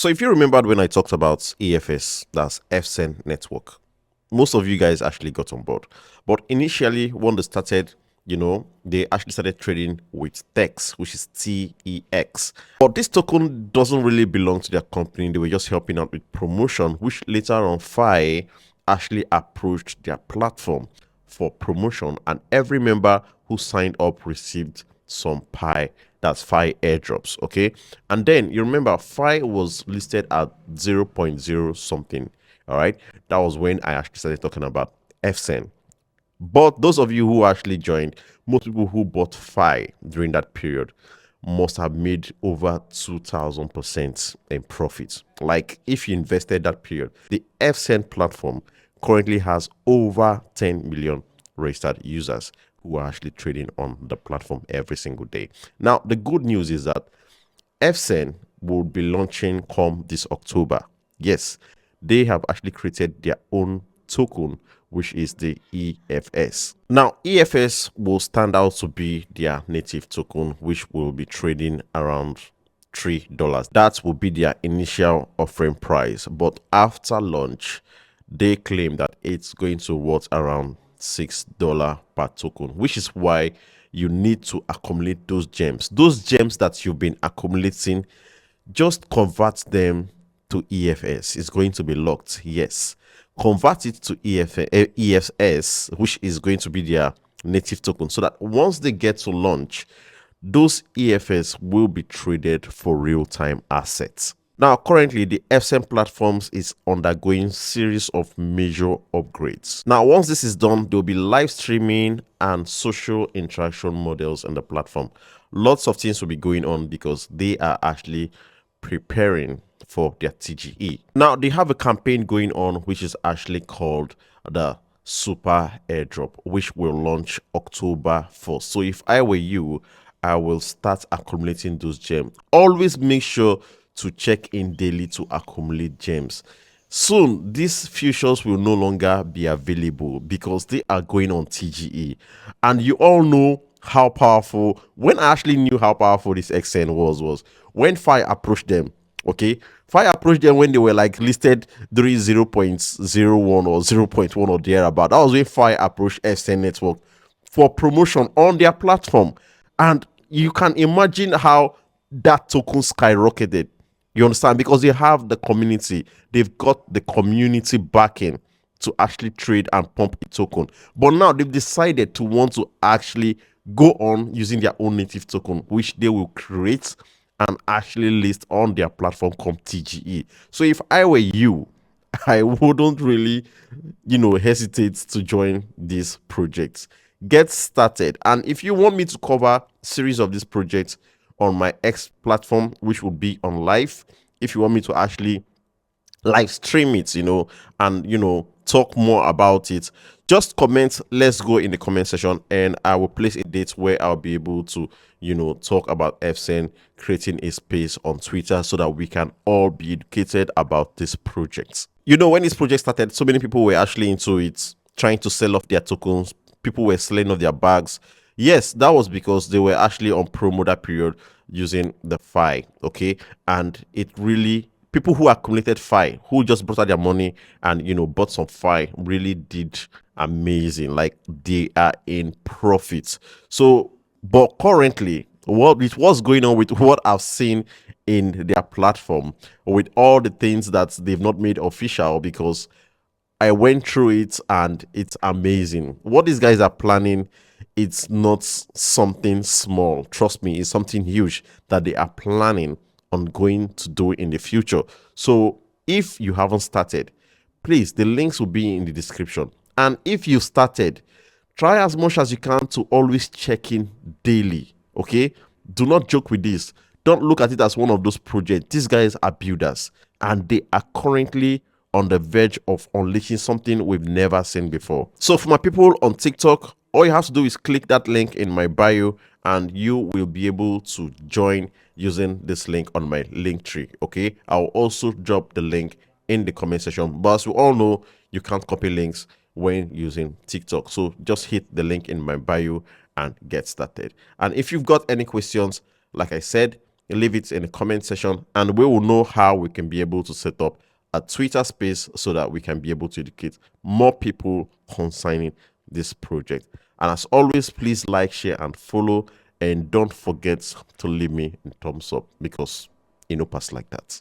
So if you remembered when I talked about EFS, that's Efsane network, most of you guys actually got on board. But initially, when they started, they actually started trading with TEX, which is TEX. But this token doesn't really belong to their company. They were just helping out with promotion, which later on Fi actually approached their platform for promotion, and every member who signed up received some Pi. That's Fi airdrops. Okay, and then you remember Fi was listed at 0.0 something. All right, that was when I actually started talking about Efsane. But those of you who actually joined, most people who bought Fi during that period must have made over 2000% in profit. Like if you invested that period, the Efsane platform currently has over 10 million registered users who are actually trading on the platform every single day. Now, the good news is that Efsane will be launching come this October. Yes, they have actually created their own token, which is the EFS. Now, EFS will stand out to be their native token, which will be trading around $3. That will be their initial offering price. But after launch, they claim that it's going to worth around $6 per token, which is why you need to accumulate those gems. Those gems that you've been accumulating, just convert them to EFS. It's going to be locked, yes. Convert it to EFS, which is going to be their native token, so that once they get to launch, those EFS will be traded for real-time assets. Now, currently, the Efsane platforms is undergoing series of major upgrades. Now, once this is done, there will be live streaming and social interaction models on the platform. Lots of things will be going on because they are actually preparing for their TGE. Now, they have a campaign going on which is actually called the Super AirDrop, which will launch October 1st. So if I were you, I will start accumulating those gems. Always make sure to check in daily to accumulate gems. Soon, these futures will no longer be available because they are going on TGE. And you all know how powerful, when I actually knew how powerful this XN was when Fi approached them. Okay, Fi approached them when they were like listed during 0.01 or 0.1 or thereabout. That was when Fi approached Efsane Network for promotion on their platform. And you can imagine how that token skyrocketed. You understand? Because they have the community, they've got the community backing to actually trade and pump a token. But now they've decided to want to actually go on using their own native token, which they will create and actually list on their platform come TGE. So if I were you, I wouldn't really, hesitate to join these projects. Get started. And if you want me to cover series of these projects on my X platform, which will be on live, if you want me to actually live stream it, and talk more about it, just comment. Let's go in the comment section, and I will place a date where I'll be able to talk about Efsane, creating a space on Twitter so that we can all be educated about this project. When this project started, so many people were actually into it, trying to sell off their tokens. People were selling off their bags. Yes, that was because they were actually on promo that period using the Fi. Okay, and it really, people who accumulated Fi, who just brought out their money and bought some Fi, really did amazing. Like, they are in profit. So, but currently, what's going on with what I've seen in their platform, with all the things that they've not made official, because I went through it and it's amazing. What these guys are planning, it's not something small. Trust me, it's something huge that they are planning on going to do in the future. So if you haven't started, please, the links will be in the description. And if you started, try as much as you can to always check in daily. Okay, do not joke with this. Don't look at it as one of those projects. These guys are builders, and they are currently on the verge of unleashing something we've never seen before. So for my people on TikTok, all you have to do is click that link in my bio and you will be able to join using this link on my link tree. Okay, I'll also drop the link in the comment section, but as we all know, you can't copy links when using TikTok. So just hit the link in my bio and get started. And if you've got any questions, like I said, leave it in the comment section, and we will know how we can be able to set up a Twitter space so that we can be able to educate more people concerning this project. And as always, please like, share, and follow. And don't forget to leave me a thumbs up because pass like that.